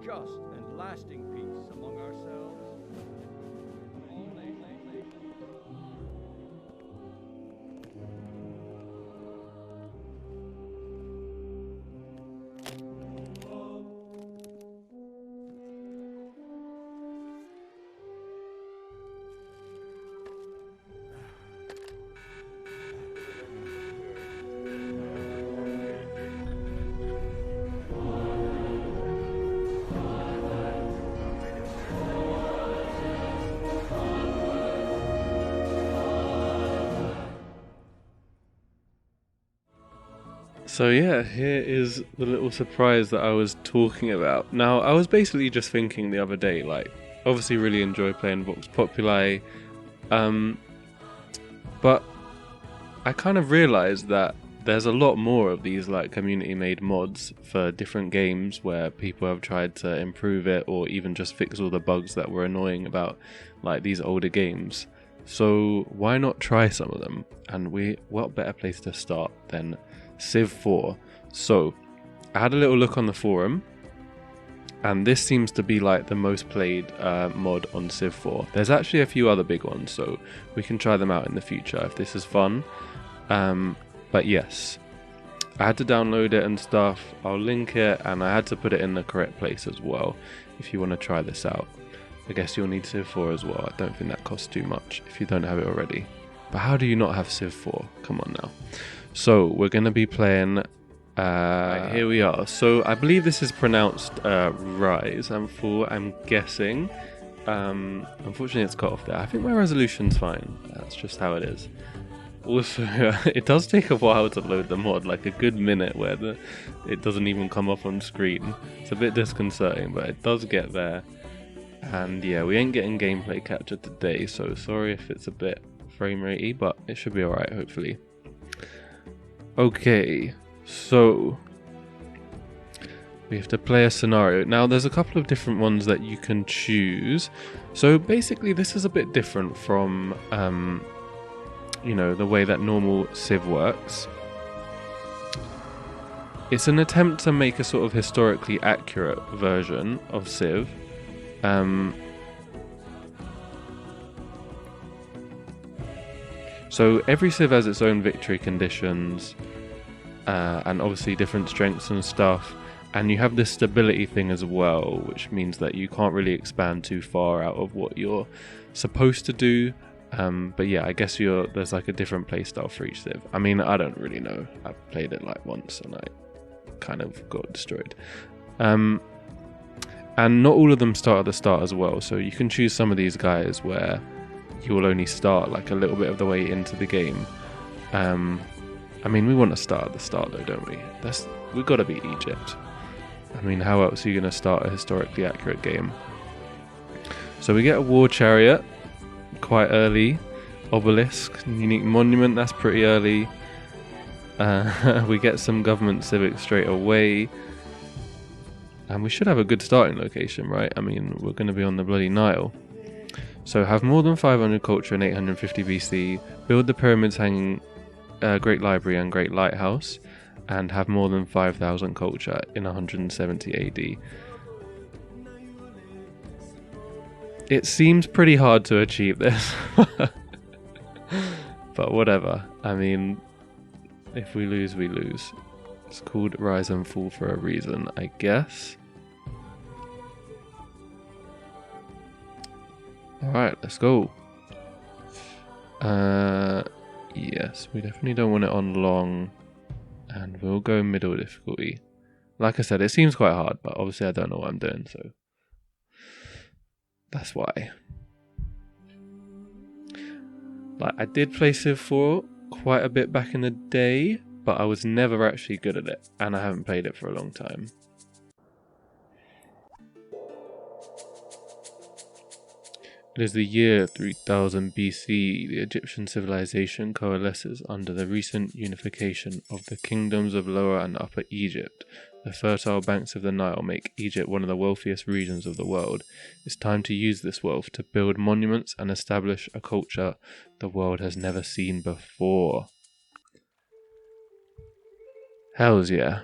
just and lasting peace among ourselves. All nations. So yeah, here is the little surprise that I was talking about. Now, I was basically just thinking the other day, like, obviously really enjoy playing Vox Populi, but I kind of realised that there's a lot more of these like community-made mods for different games where people have tried to improve it or even just fix all the bugs that were annoying about like these older games. So why not try some of them? And what better place to start than Civ 4. So I had a little look on the forum, and this seems to be like the most played mod on Civ 4. There's actually a few other big ones, so we can try them out in the future if this is fun. But yes, I had to download it and stuff. I'll link it, and I had to put it in the correct place as well if you want to try this out. I guess you'll need Civ 4 as well. I don't think that costs too much if you don't have it already. But how do you not have Civ 4? Come on now. So we're going to be playing, here we are. So I believe this is pronounced Rise and Fall, I'm guessing. Unfortunately it's cut off there. I think my resolution's fine. That's just how it is. Also, it does take a while to load the mod, like a good minute where it doesn't even come up on screen. It's a bit disconcerting, but it does get there. And yeah, we ain't getting gameplay capture today, so sorry if it's a bit frame ratey, but it should be alright, hopefully. Okay, so we have to play a scenario. Now there's a couple of different ones that you can choose. So basically this is a bit different from you know, the way that normal Civ works. It's an attempt to make a sort of historically accurate version of Civ. So every Civ has its own victory conditions, and obviously different strengths and stuff, and you have this stability thing as well, which means that you can't really expand too far out of what you're supposed to do. But yeah, I guess there's like a different playstyle for each Civ. I mean, I don't really know. I've played it like once and I kind of got destroyed. And not all of them start at the start as well, so you can choose some of these guys where you will only start like a little bit of the way into the game. I mean, we want to start at the start though, don't we? We've got to beat Egypt. I mean, how else are you going to start a historically accurate game? So we get a war chariot quite early, obelisk, unique monument, that's pretty early. We get some government civics straight away. And we should have a good starting location, right? I mean, we're going to be on the bloody Nile. So have more than 500 culture in 850 BC, build the pyramids hanging Great Library and Great Lighthouse, and have more than 5,000 culture in 170 AD. It seems pretty hard to achieve this. But whatever. I mean, if we lose, we lose. It's called Rise and Fall for a reason, I guess. Alright, let's go. Yes, we definitely don't want it on long. And we'll go middle difficulty. Like I said, it seems quite hard, but obviously I don't know what I'm doing, so that's why. Like, I did play Civ 4 quite a bit back in the day, but I was never actually good at it, and I haven't played it for a long time. It is the year 3000 BC. The Egyptian civilization coalesces under the recent unification of the kingdoms of Lower and Upper Egypt. The fertile banks of the Nile make Egypt one of the wealthiest regions of the world. It's time to use this wealth to build monuments and establish a culture the world has never seen before. Hells yeah.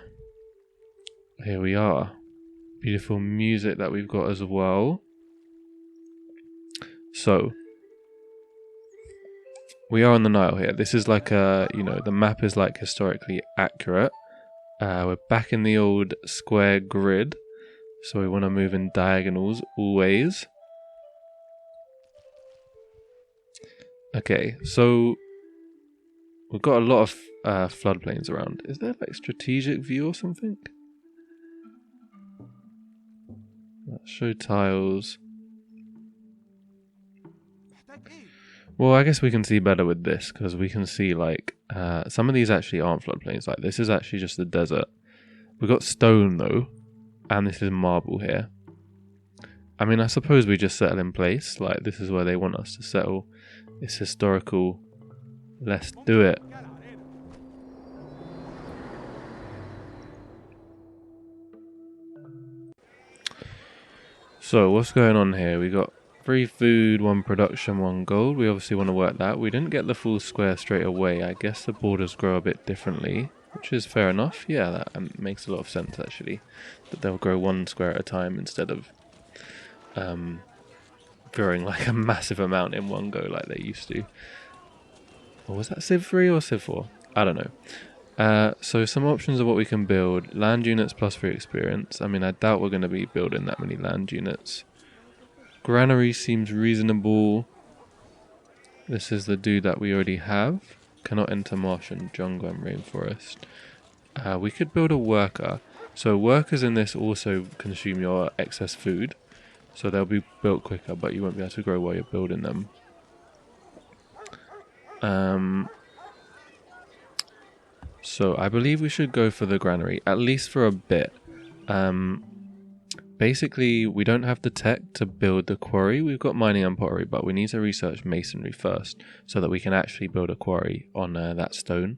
Here we are. Beautiful music that we've got as well. So, we are on the Nile here. This is like a, the map is like historically accurate. We're back in the old square grid. So we want to move in diagonals always. Okay, so we've got a lot of floodplains around. Is there like strategic view or something? Let's show tiles. Well, I guess we can see better with this because we can see like some of these actually aren't floodplains. Like this is actually just the desert. We've got stone though, and this is marble here. I mean, I suppose we just settle in place. Like this is where they want us to settle. It's historical. Let's do it. So what's going on here? We got 3 food, 1 production, 1 gold. We obviously want to work that. We didn't get the full square straight away. I guess the borders grow a bit differently, which is fair enough. Yeah, that makes a lot of sense actually. That they'll grow 1 square at a time instead of growing like a massive amount in one go like they used to. Or was that Civ 3 or Civ 4? I don't know. So some options of what we can build. Land units plus 3 experience. I mean, I doubt we're going to be building that many land units. Granary seems reasonable. This is the dude that we already have. Cannot enter marsh and jungle and rainforest. We could build a worker. So workers in this also consume your excess food. So they'll be built quicker, but you won't be able to grow while you're building them. So I believe we should go for the granary, at least for a bit. Basically, we don't have the tech to build the quarry. We've got mining and pottery, but we need to research masonry first so that we can actually build a quarry on that stone.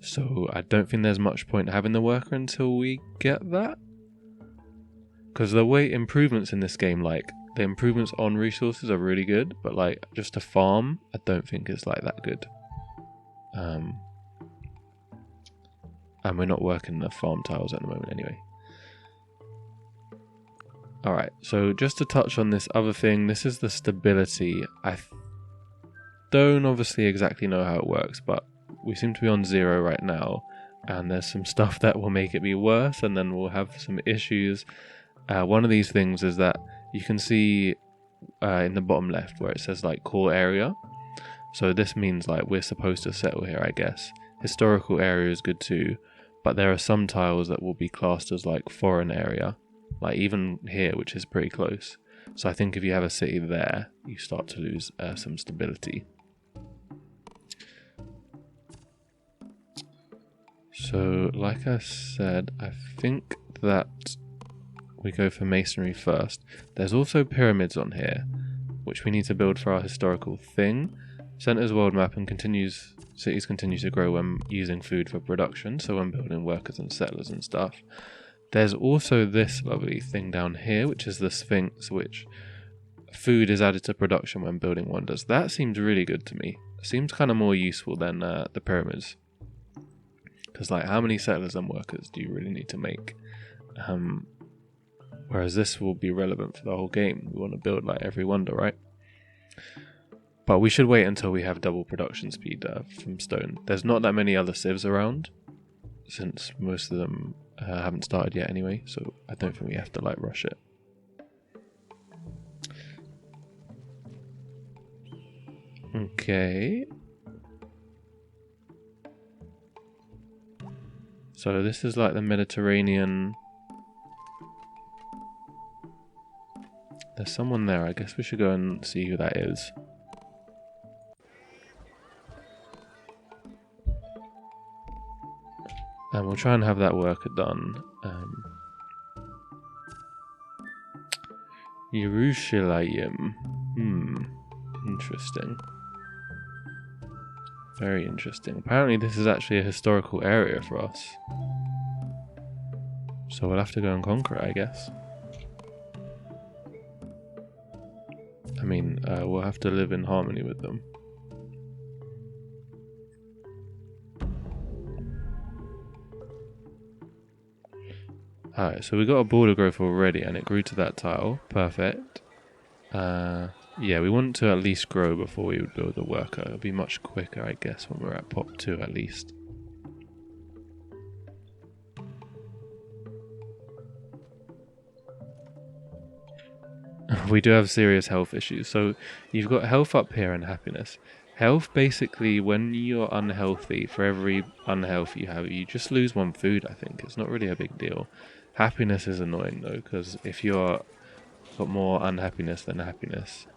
So I don't think there's much point having the worker until we get that. Because the way improvements in this game, like the improvements on resources are really good, but like just a farm, I don't think is like that good. And we're not working the farm tiles at the moment anyway. Alright, so just to touch on this other thing, this is the stability. I don't obviously exactly know how it works, but we seem to be on 0 right now, and there's some stuff that will make it be worse, and then we'll have some issues. One of these things is that you can see in the bottom left where it says like core area. So this means like we're supposed to settle here, I guess. Historical area is good too, but there are some tiles that will be classed as like foreign area, like even here, which is pretty close. So I think if you have a city there, you start to lose some stability. So like I said, I think that we go for masonry first. There's also pyramids on here, which we need to build for our historical thing. Center's world map and cities continue to grow when using food for production, so when building workers and settlers and stuff. There's also this lovely thing down here, which is the Sphinx, which food is added to production when building wonders. That seems really good to me. It seems kind of more useful than the pyramids. Because like, how many settlers and workers do you really need to make? Whereas this will be relevant for the whole game. We want to build like every wonder, right? But we should wait until we have double production speed from stone. There's not that many other civs around, since most of them haven't started yet anyway, so I don't think we have to like rush it. Okay. So this is like the Mediterranean. There's someone there. I guess we should go and see who that is. And we'll try and have that worker done. Jerusalem. Interesting. Very interesting. Apparently this is actually a historical area for us. So we'll have to go and conquer it, I guess. I mean, we'll have to live in harmony with them. Alright, so we got a border growth already and it grew to that tile. Perfect. Yeah, we want to at least grow before we would build the worker. It'll be much quicker, I guess, when we're at pop 2 at least. We do have serious health issues. So you've got health up here and happiness. Health, basically, when you're unhealthy, for every unhealth you have, you just lose 1 food, I think. It's not really a big deal. Happiness is annoying, though, because if you're got more unhappiness than happiness,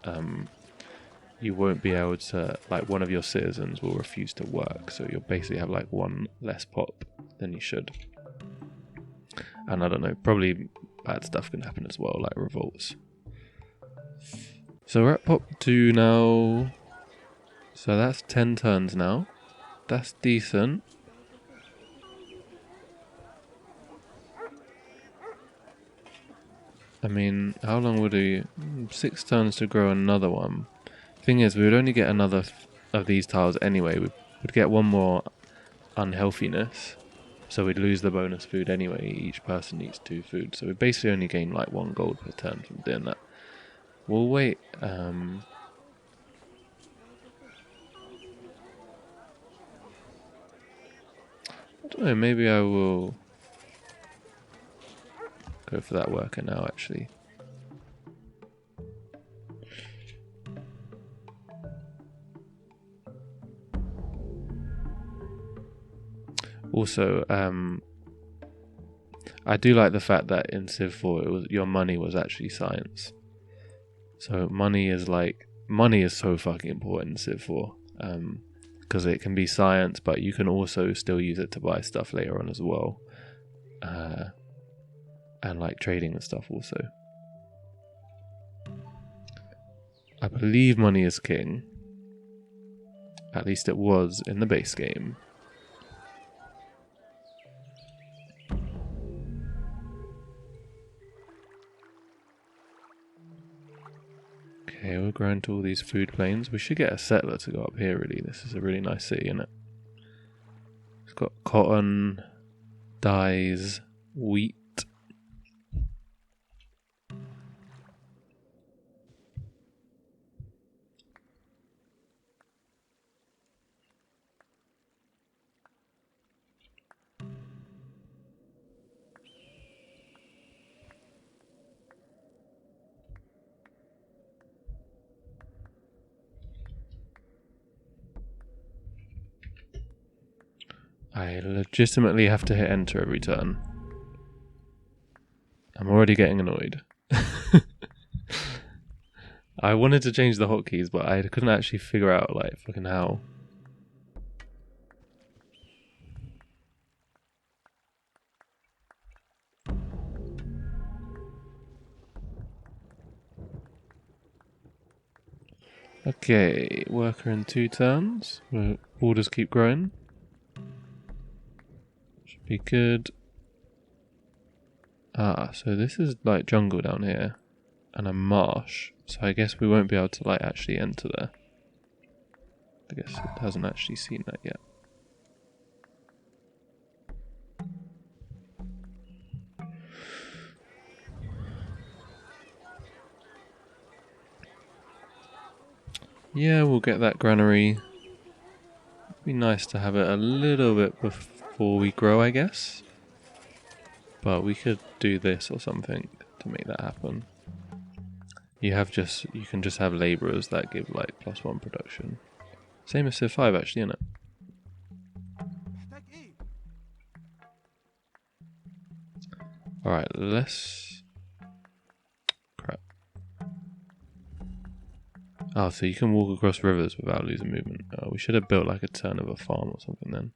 you won't be able to, like, one of your citizens will refuse to work, so you'll basically have, like, 1 less pop than you should. And I don't know, probably bad stuff can happen as well, like revolts. So we're at pop 2 now. So that's 10 turns now. That's decent. I mean, how long would we... 6 turns to grow another one. Thing is, we would only get another of these tiles anyway. We would get 1 more unhealthiness. So we'd lose the bonus food anyway. Each person eats 2 food. So we basically only gain like 1 gold per turn from doing that. We'll wait. I don't know, maybe I will go for that worker now, actually. Also, I do like the fact that in Civ 4 your money was actually science. So money is so fucking important in Civ 4. Because it can be science, but you can also still use it to buy stuff later on as well. And like trading and stuff also. I believe money is king. At least it was in the base game. Okay, we're growing to all these food plains. We should get a settler to go up here, really. This is a really nice city, isn't it? It's got cotton, dyes, wheat. I legitimately have to hit enter every turn. I'm already getting annoyed. I wanted to change the hotkeys, but I couldn't actually figure out, like, fucking how. Okay, worker in 2 turns. Borders keep growing. Should be good. Ah, so this is like jungle down here. And a marsh. So I guess we won't be able to like actually enter there. I guess it hasn't actually seen that yet. Yeah, we'll get that granary. Be nice to have it a little bit before we grow, I guess. But we could do this or something to make that happen. You can just have labourers that give like +1 production. Same as Civ 5 actually, isn't it? Alright, let's... Crap. Oh, so you can walk across rivers without losing movement. Oh, we should have built like a turn of a farm or something then.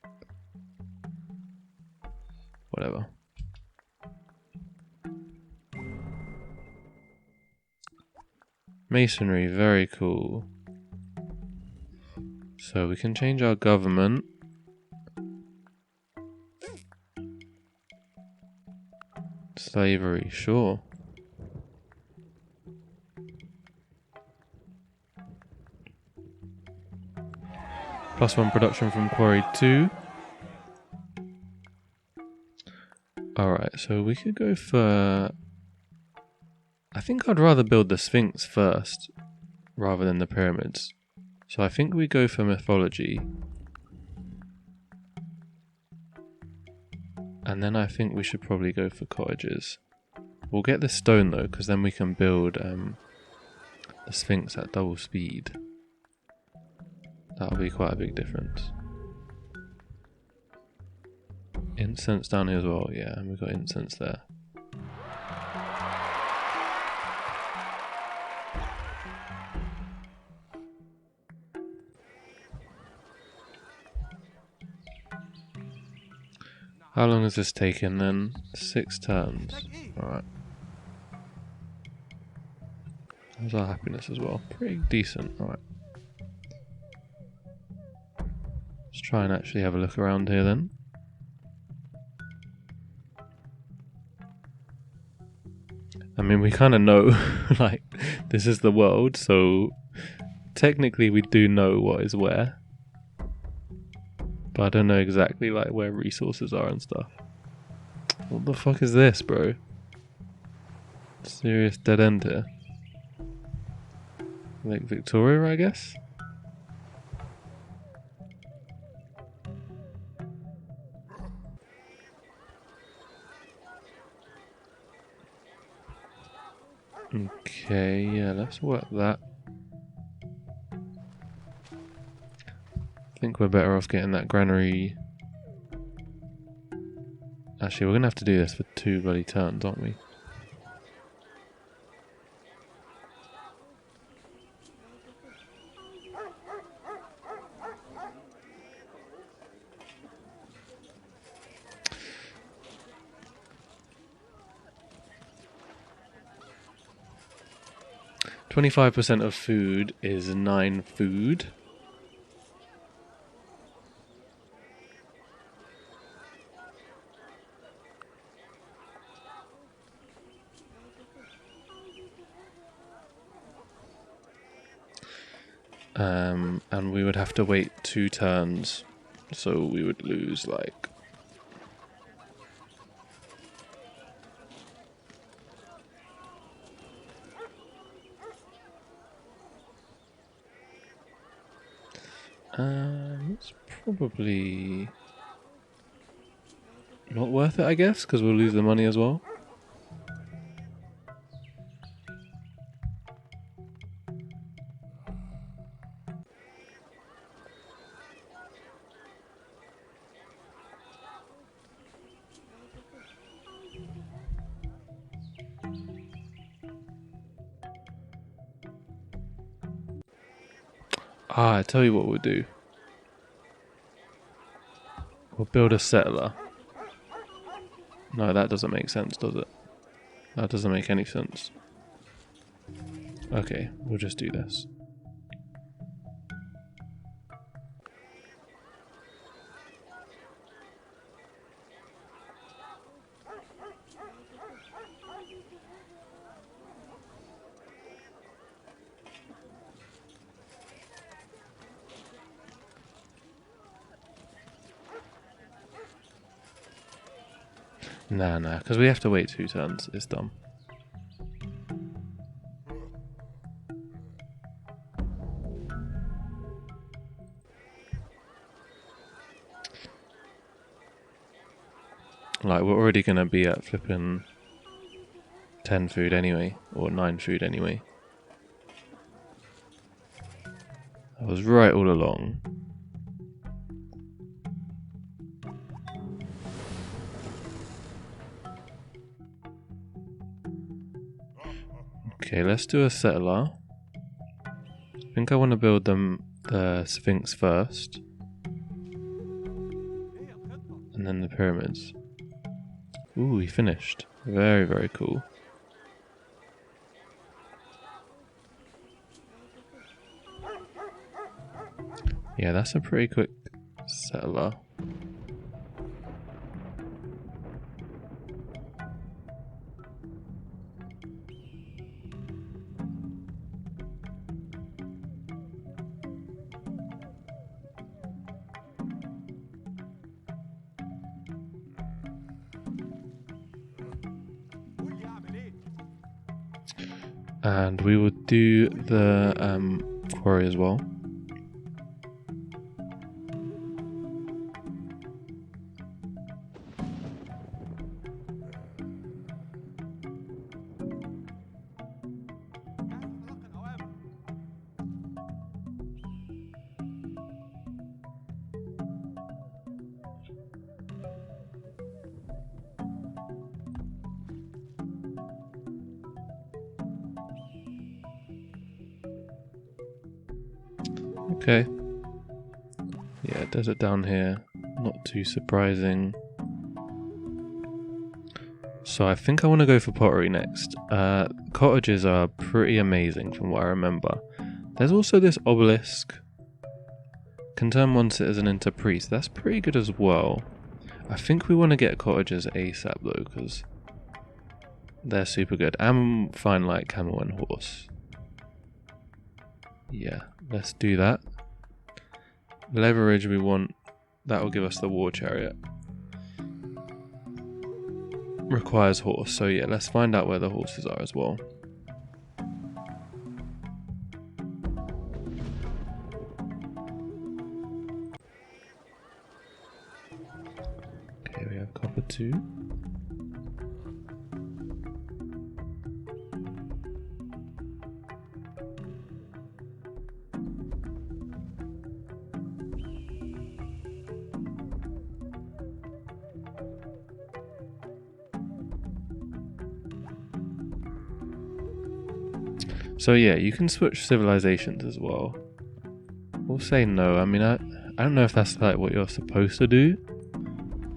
Whatever. Masonry, very cool. So we can change our government. Slavery, sure. +1 production from Quarry 2. Alright, so we could go for... I think I'd rather build the Sphinx first rather than the pyramids. So I think we go for mythology. And then I think we should probably go for cottages. We'll get the stone though, because then we can build the Sphinx at double speed. That'll be quite a big difference. Incense down here as well, yeah, and we've got incense there. How long has this taken then? 6 turns. Alright. How's our happiness as well? Pretty decent, alright. Let's try and actually have a look around here then. I mean, we kind of know, like, this is the world, so technically we do know what is where. But I don't know exactly, like, where resources are and stuff. What the fuck is this, bro? Serious dead end here. Lake Victoria, I guess? Okay, yeah, let's work that. I think we're better off getting that granary. Actually, we're going to have to do this for 2 bloody turns, aren't we? %25 of food is 9 food. And we would have to wait 2 turns, so we would lose like... it's probably not worth it, I guess, because we'll lose the money as well. I tell you what we'll do. We'll build a settler. No, that doesn't make sense, does it? That doesn't make any sense. Okay, we'll just do this. Nah, because we have to wait 2 turns. It's dumb. Like, we're already going to be at flipping 10 food anyway, or 9 food anyway. I was right all along. Okay, let's do a settler. I think I want to build the Sphinx first. And then the pyramids. Ooh, we finished. Very, very cool. Yeah, that's a pretty quick settler. And we will do the quarry as well. Okay. Yeah, desert down here. Not too surprising. So I think I want to go for pottery next. Cottages are pretty amazing from what I remember. There's also this obelisk. Can turn one citizen into priest. That's pretty good as well. I think we want to get cottages ASAP though, because they're super good. And find like camel and horse. Yeah, let's do that. Leverage we want, that will give us the war chariot. Requires horse, so yeah, let's find out where the horses are as well. Okay, we have copper 2. So yeah, you can switch civilizations as well. We'll say no. I mean, I don't know if that's like what you're supposed to do,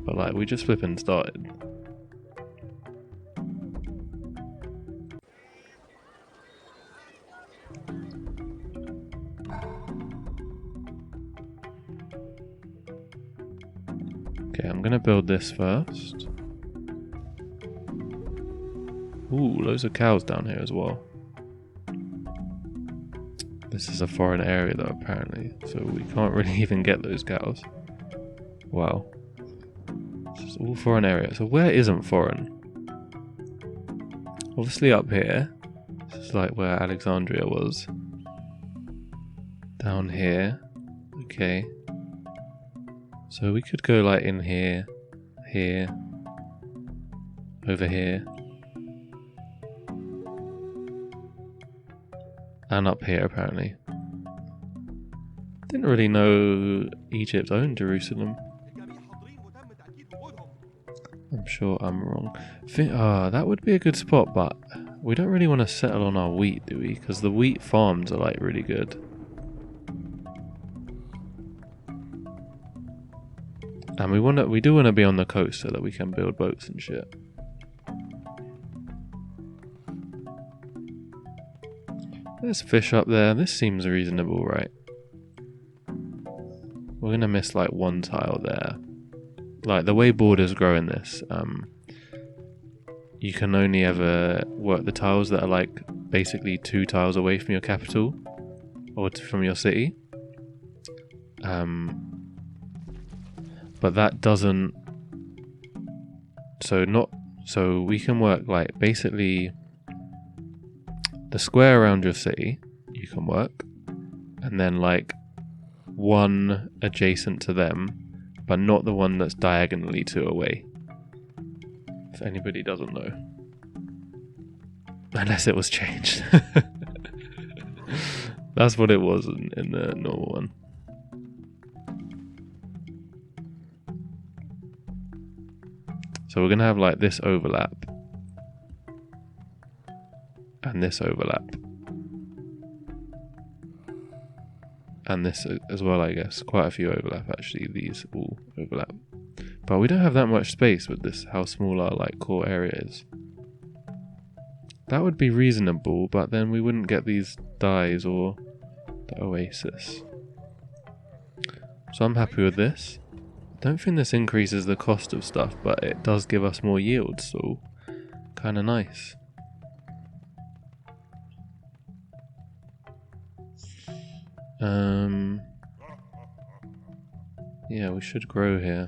but like we just flipping started. Okay, I'm gonna build this first. Ooh, loads of cows down here as well. This is a foreign area though, apparently, so we can't really even get those cows. Wow. This is all foreign area. So where isn't foreign? Obviously up here. This is like where Alexandria was. Down here. Okay. So we could go like in here, here, over here. And up here, apparently. Didn't really know Egypt owned Jerusalem. I'm sure I'm wrong. That would be a good spot, but we don't really want to settle on our wheat, do we? Because the wheat farms are like really good. And we do want to be on the coast so that we can build boats and shit. There's fish up there. This seems reasonable, right? We're gonna miss like one tile there. Like the way borders grow in this, you can only ever work the tiles that are like basically 2 tiles away from your capital or from your city. But that doesn't. So we can work like basically. The square around your city, you can work, and then like one adjacent to them, but not the one that's diagonally 2 away. If anybody doesn't know. Unless it was changed. That's what it was in the normal one. So we're going to have like this overlap. And this overlap. And this as well, I guess. Quite a few overlap, actually. These all overlap. But we don't have that much space with this, how small our like core area is. That would be reasonable, but then we wouldn't get these dyes or the oasis. So I'm happy with this. Don't think this increases the cost of stuff, but it does give us more yield, so kind of nice. Yeah, we should grow here.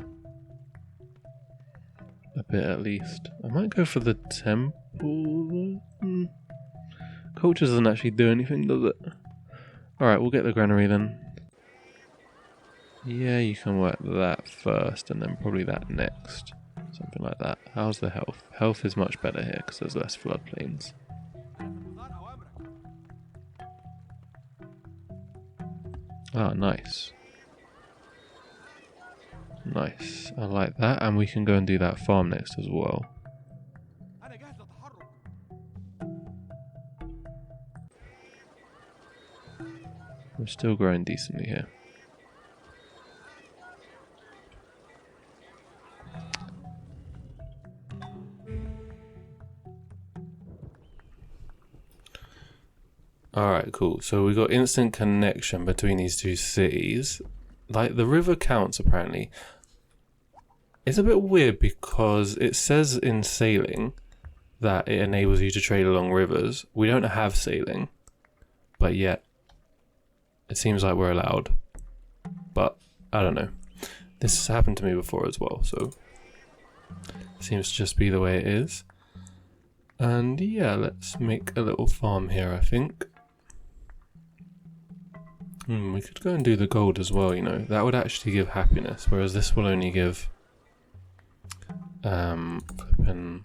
A bit at least. I might go for the temple. Culture doesn't actually do anything, does it? Alright, we'll get the granary then. Yeah, you can work that first and then probably that next. Something like that. How's the health? Health is much better here because there's less floodplains. Ah, nice. Nice. I like that. And we can go and do that farm next as well. We're still growing decently here. Alright, cool. So we got instant connection between these two cities. Like, the river counts, apparently. It's a bit weird because it says in sailing that it enables you to trade along rivers. We don't have sailing, but yet it seems like we're allowed. But, I don't know. This has happened to me before as well, so it seems to just be the way it is. And yeah, let's make a little farm here, I think. We could go and do the gold as well, you know. That would actually give happiness, whereas this will only give flippin'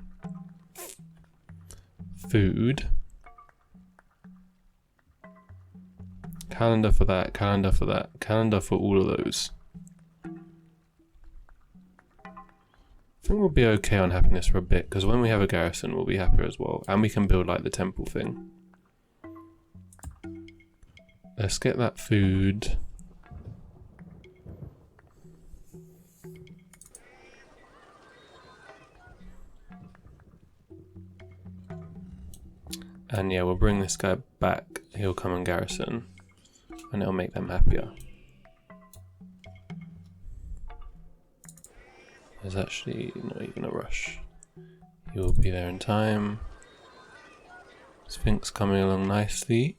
food. Calendar for that, calendar for that, calendar for all of those. I think we'll be okay on happiness for a bit, because when we have a garrison we'll be happier as well. And we can build like the temple thing. Let's get that food. And yeah, we'll bring this guy back. He'll come and garrison. And it'll make them happier. There's actually not even a rush. He will be there in time. Sphinx coming along nicely.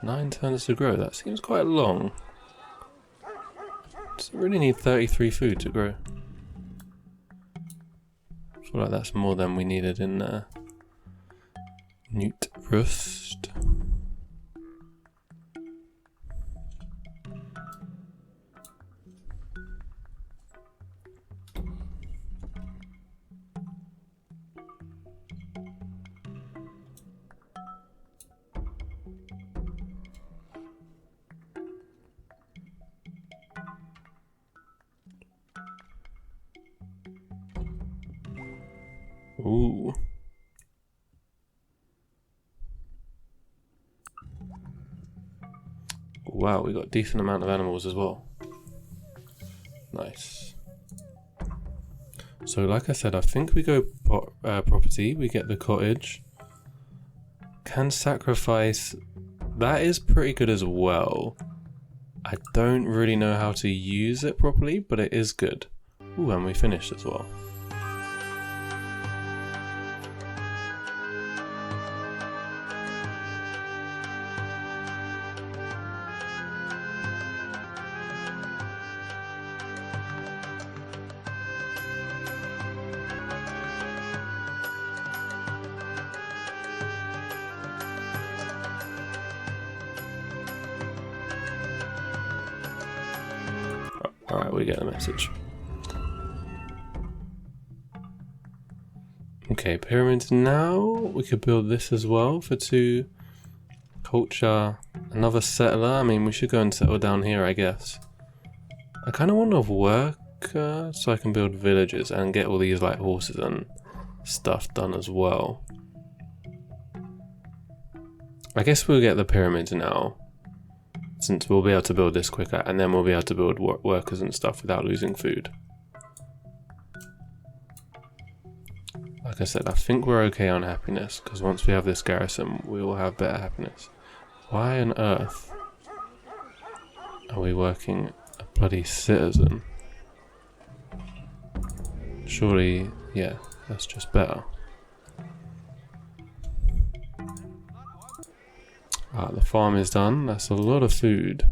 9 turns to grow, that seems quite long. Does it really need 33 food to grow? I feel like that's more than we needed in Newt Rust. Ooh. Wow, we got a decent amount of animals as well. Nice. So like I said, I think we go property, we get the cottage. Can sacrifice, that is pretty good as well. I don't really know how to use it properly, but it is good. Ooh, and we finished as well. Alright, we get the message. Okay, pyramids now. We could build this as well for 2. Culture, another settler. I mean, we should go and settle down here, I guess. I kind of want to work so I can build villages and get all these like horses and stuff done as well. I guess we'll get the pyramids now, since we'll be able to build this quicker, and then we'll be able to build workers and stuff without losing food. Like I said, I think we're okay on happiness, because once we have this garrison, we will have better happiness. Why on earth are we working a bloody citizen? Surely, yeah, that's just better. Ah, the farm is done. That's a lot of food.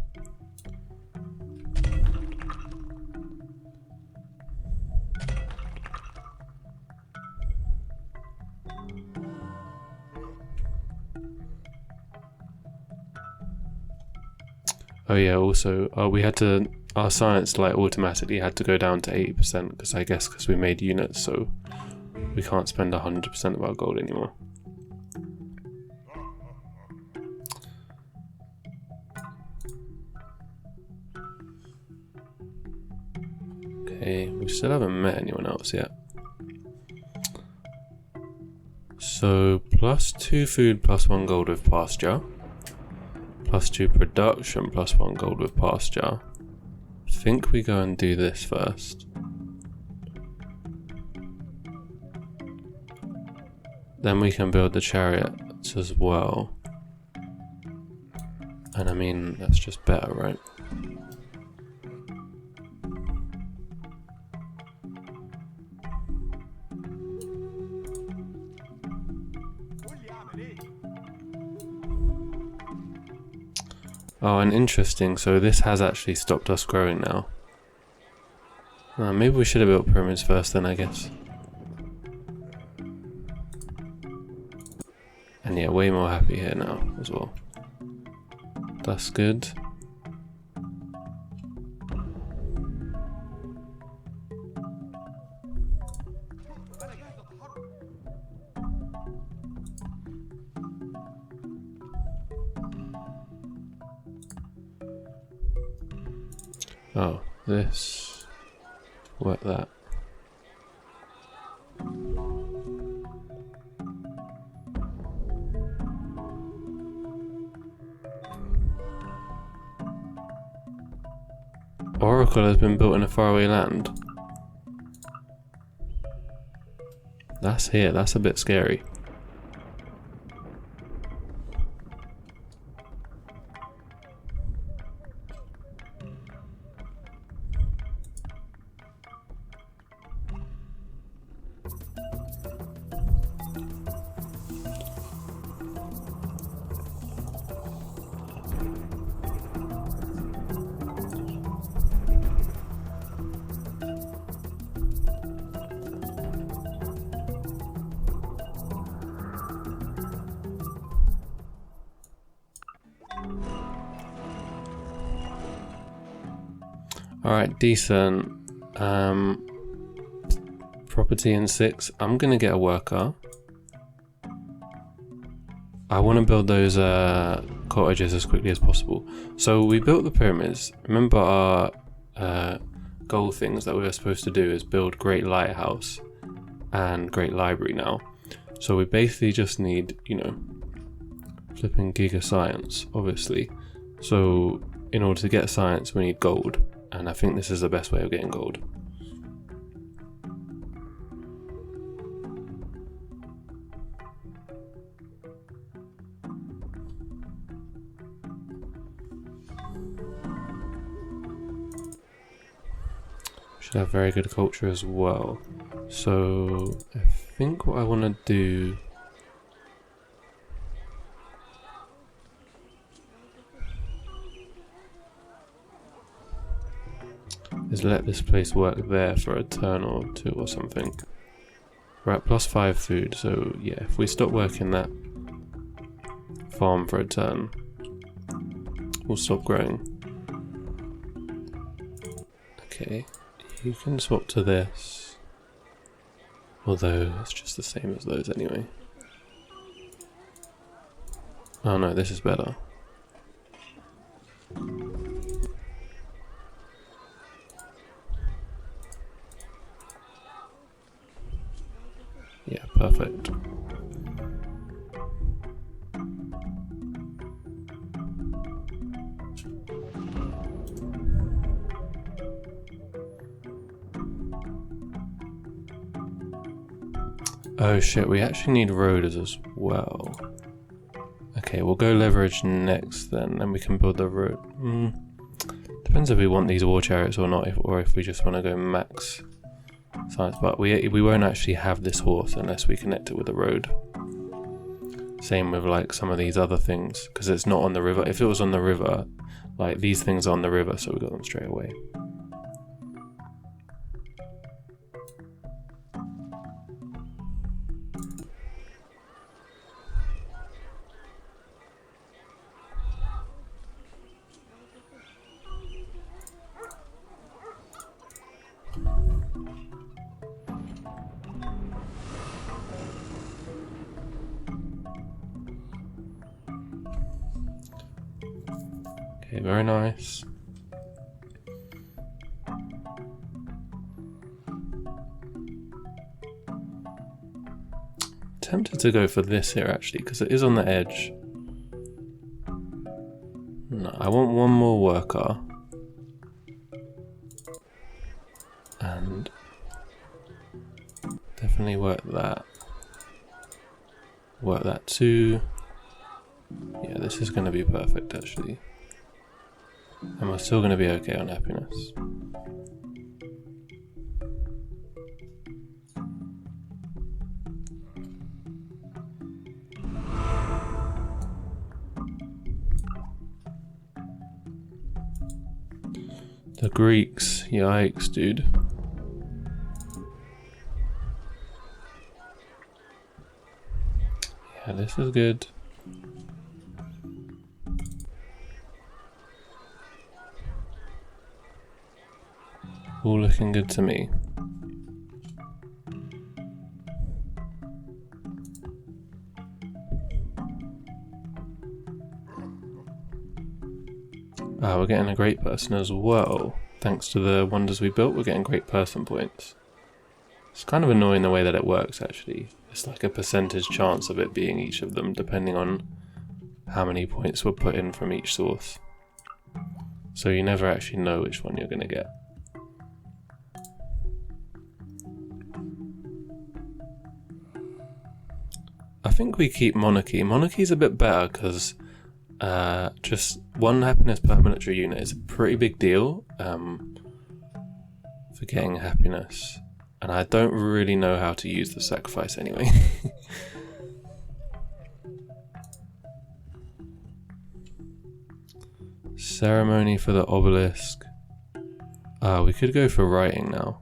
Oh yeah, also we had to, our science like automatically had to go down to 80% because I guess because we made units, so we can't spend 100% of our gold anymore. Okay, we still haven't met anyone else yet. So +2 food, +1 gold with pasture. +2 production, +1 gold with pasture. I think we go and do this first. Then we can build the chariots as well. And I mean, that's just better, right? Oh, and interesting, so this has actually stopped us growing now. Maybe we should have built pyramids first then, I guess. And yeah, way more happy here now as well. That's good. Oh, this. Work that. Oracle has been built in a faraway land. That's here, that's a bit scary. Alright, decent. Property in 6. I'm gonna get a worker. I want to build those cottages as quickly as possible. So we built the pyramids. Remember our goal things that we were supposed to do is build Great Lighthouse and Great Library now. So we basically just need, you know, flipping Giga Science, obviously. So in order to get science, we need gold. And I think this is the best way of getting gold. Should have very good culture as well. So I think what I want to do is let this place work there for a turn or two or something. We're at +5 food, so yeah, if we stop working that farm for a turn, we'll stop growing. Okay, you can swap to this, although it's just the same as those anyway. Oh no, this is better. Yeah, perfect. Oh shit, we actually need roaders as well. Okay, we'll go leverage next then, and we can build the road. Depends if we want these war chariots or not, or if we just want to go max science, but we won't actually have this horse unless we connect it with a road. Same with like some of these other things, because it's not on the river. If it was on the river, like these things are on the river, so we got them straight away. Okay, very nice. Tempted to go for this here actually, because it is on the edge. No, I want one more worker. And definitely work that. Work that too. Yeah, this is going to be perfect actually. And we're still going to be okay on happiness. The Greeks, yikes, dude. Yeah, this is good. All looking good to me. We're getting a great person as well. Thanks to the wonders we built, we're getting great person points. It's kind of annoying the way that it works actually. It's like a percentage chance of it being each of them depending on how many points were put in from each source. So you never actually know which one you're going to get. I think we keep monarchy. Monarchy's a bit better because just one happiness per military unit is a pretty big deal for getting happiness. And I don't really know how to use the sacrifice anyway. Ceremony for the obelisk. We could go for writing now.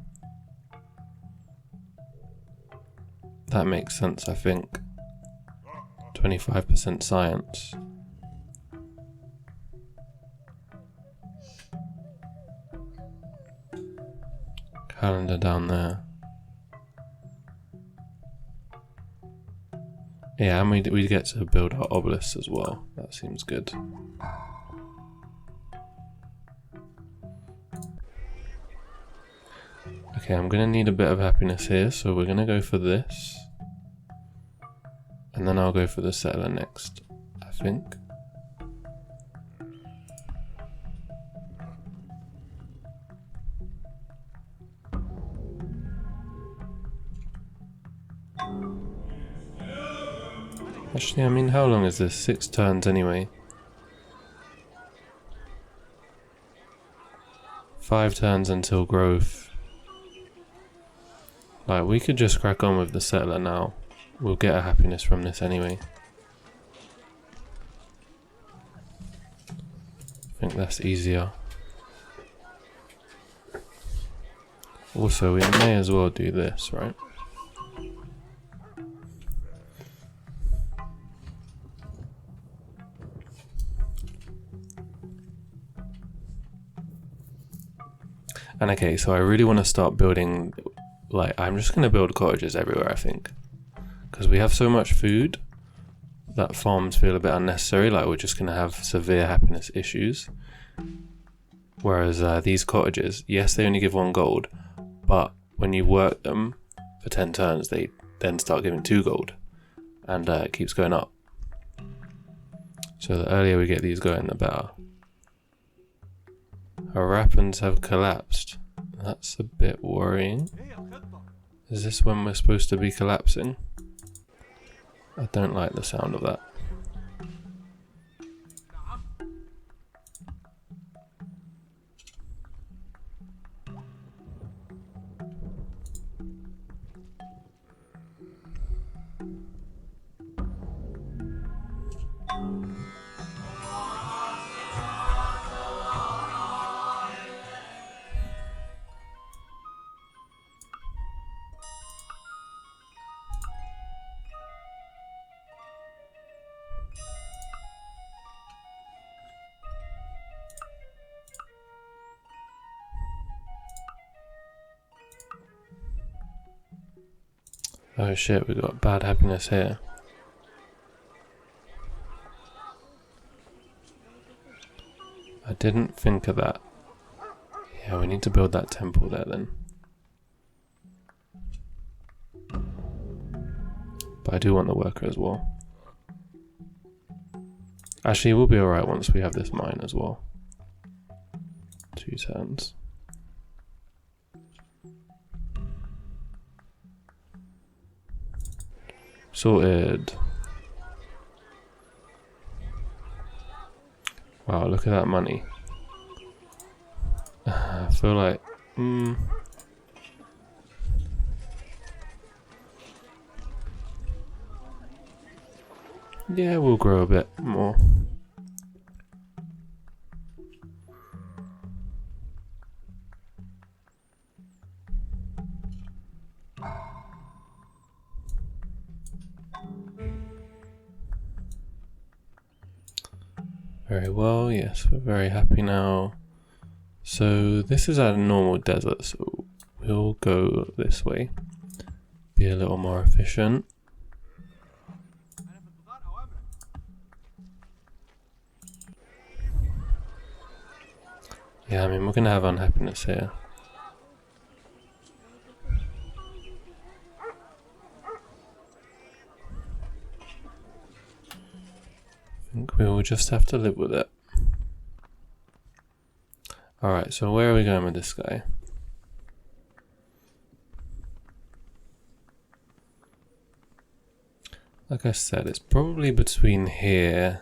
That makes sense, I think. 25% science. Calendar down there. Yeah, and we get to build our obelisks as well. That seems good. Okay, I'm gonna need a bit of happiness here, so we're gonna go for this. And then I'll go for the settler next, I think. Actually, I mean, how long is this? 6 turns anyway. 5 turns until growth. Like, we could just crack on with the settler now. We'll get a happiness from this anyway. I think that's easier. Also, we may as well do this, right? And okay, so I really want to start building, like, I'm just going to build cottages everywhere, I think. Because we have so much food that farms feel a bit unnecessary, like we're just going to have severe happiness issues. Whereas these cottages, yes, they only give 1 gold, but when you work them for 10 turns, they then start giving 2 gold. And it keeps going up. So the earlier we get these going, the better. Our rapins have collapsed. That's a bit worrying. Is this when we're supposed to be collapsing? I don't like the sound of that. Oh shit, we got bad happiness here. didn't think of that. Yeah, we need to build that temple there then. But I do want the worker as well. Actually, we'll be alright once we have this mine as well. 2 turns. Sorted. Wow, look at that money. I feel like... yeah, we'll grow a bit more. Very well, yes, we're very happy now. So this is a normal desert, so we'll go this way. Be a little more efficient. Yeah, I mean, we're gonna have unhappiness here. I think we will just have to live with it. Alright, so where are we going with this guy? Like I said, it's probably between here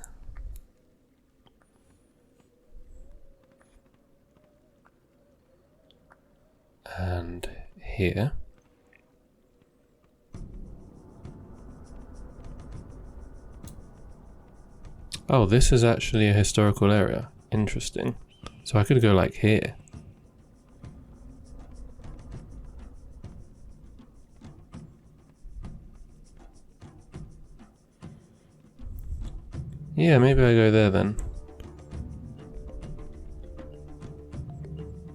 and here. Oh, this is actually a historical area. Interesting. So I could go like here. Yeah, maybe I go there then.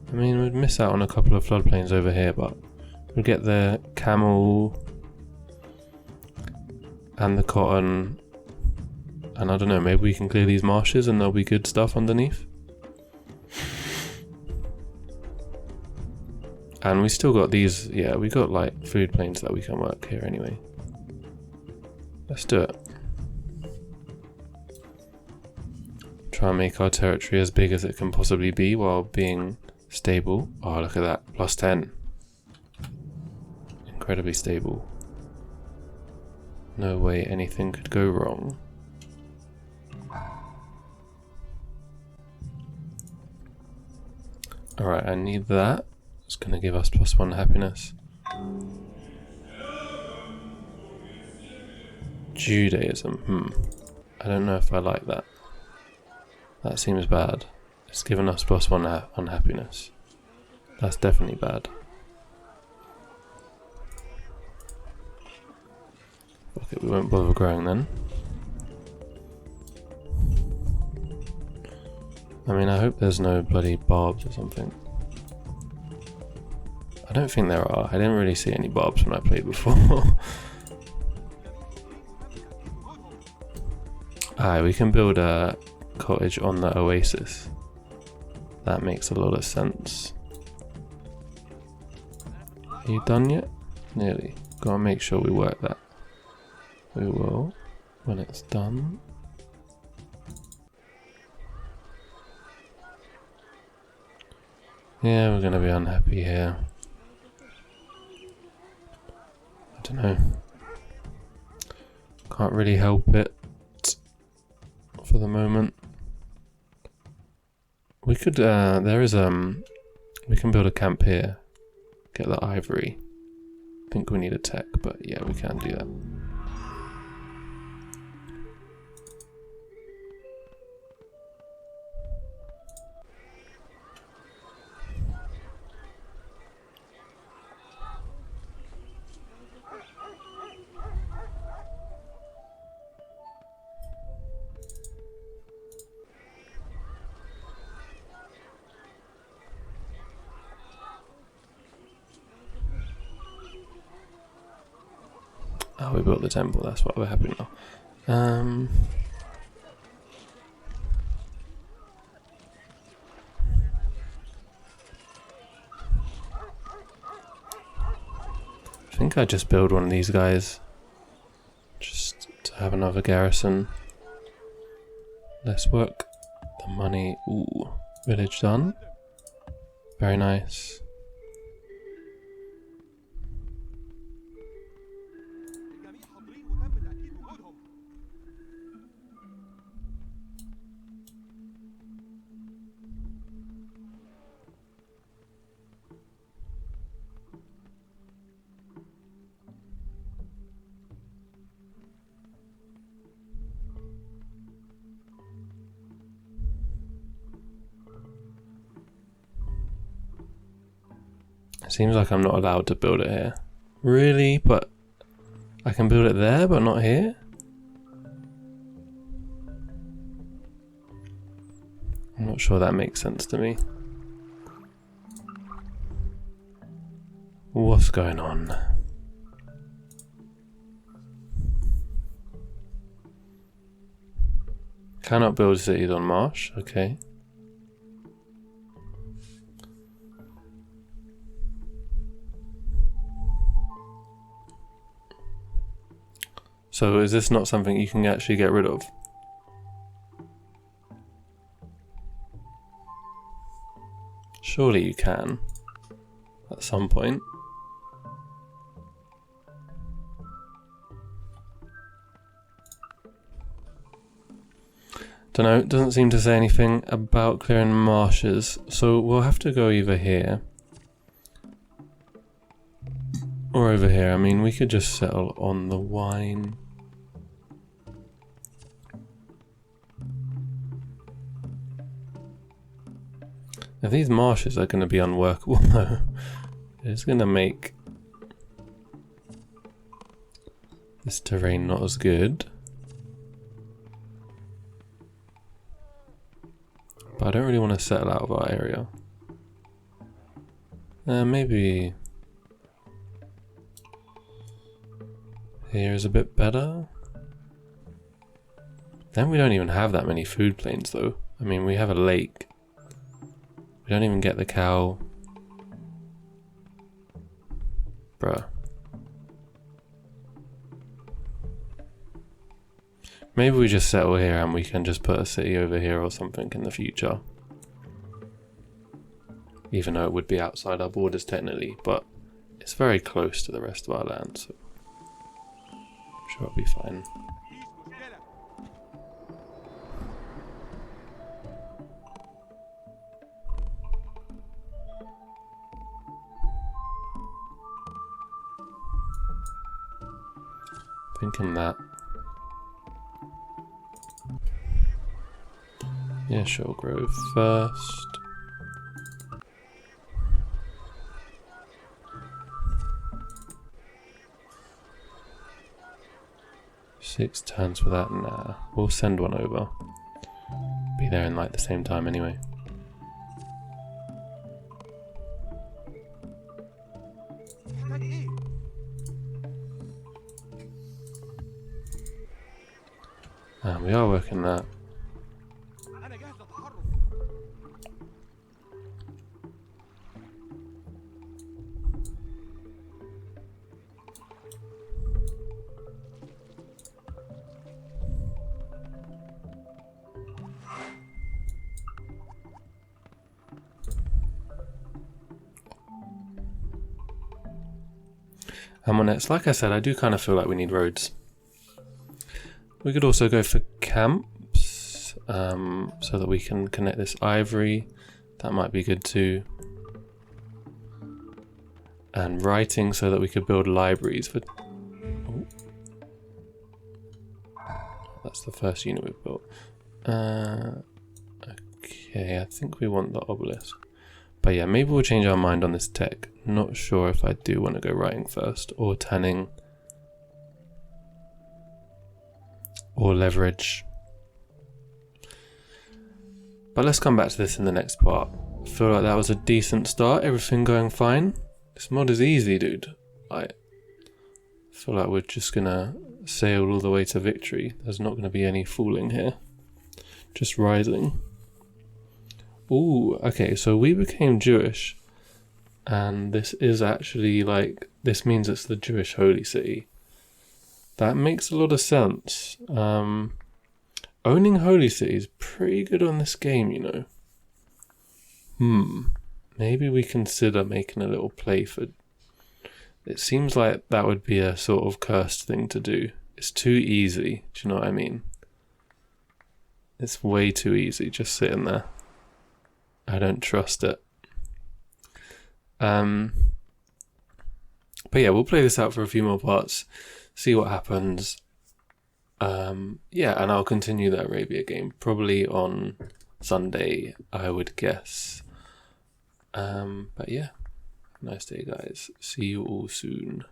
I mean, we'd miss out on a couple of floodplains over here, but we'll get the camel and the cotton. And I don't know, maybe we can clear these marshes and there'll be good stuff underneath. And we still got these, yeah, we got like food plains that we can work here anyway. Let's do it. Try and make our territory as big as it can possibly be while being stable. Oh, look at that, plus 10. Incredibly stable. No way anything could go wrong. Alright, I need that. It's going to give us +1 happiness. Judaism, I don't know if I like that. That seems bad. It's given us +1 unhappiness. That's definitely bad. Okay, we won't bother growing then. I mean, I hope there's no bloody barbs or something. I don't think there are. I didn't really see any barbs when I played before. Alright, we can build a cottage on the oasis. That makes a lot of sense. Are you done yet? Nearly. Gotta make sure we work that. We will when it's done. Yeah, we're gonna be unhappy here. I don't know. Can't really help it for the moment. We could, we can build a camp here. Get the ivory. I think we need a tech, but yeah, we can do that. Oh, we built the temple, that's why we're happy now. think I just build one of these guys. Just to have another garrison. Let's work the money. Ooh, village done. Very nice. It seems like I'm not allowed to build it here. Really? But I can build it there, but not here? I'm not sure that makes sense to me. What's going on? Cannot build cities on marsh, okay. So is this not something you can actually get rid of? Surely you can, at some point. Dunno, it doesn't seem to say anything about clearing marshes, so we'll have to go either here or over here. I mean, we could just settle on the wine. If these marshes are going to be unworkable though, it's going to make this terrain not as good. But I don't really want to settle out of our area. Maybe here is a bit better. Then we don't even have that many food plains though. I mean, we have a lake. We don't even get the cow. Bruh. Maybe we just settle here and we can just put a city over here or something in the future. Even though it would be outside our borders technically, but it's very close to the rest of our land, so I'm sure it'll be fine. Thinking that. Yeah, sure, grow first. Six turns for that, nah. We'll send one over. Be there in like the same time anyway. We are working that. And when it's like I said, I do kind of feel like we need roads. We could also go for camps, so that we can connect this ivory. That might be good too. And writing, so that we could build libraries for... Oh. That's the first unit we've built. Okay, I think we want the obelisk. But yeah, maybe we'll change our mind on this tech. Not sure if I do want to go writing first, or tanning, or leverage. But let's come back to this in the next part. I feel like that was a decent start, everything going fine. This mod is easy, dude. I feel like we're just gonna sail all the way to victory. There's not gonna be any fooling here. Just rising. Ooh, okay, so we became Jewish. And this is actually like, this means it's the Jewish holy city. That makes a lot of sense. Owning holy city is pretty good on this game, you know. Maybe we consider making a little play for... It seems like that would be a sort of cursed thing to do. It's too easy, do you know what I mean? It's way too easy, just sitting there. I don't trust it. But yeah, we'll play this out for a few more parts, see what happens. Yeah, and I'll continue the Arabia game, probably on Sunday, I would guess. But yeah, nice day, guys. See you all soon.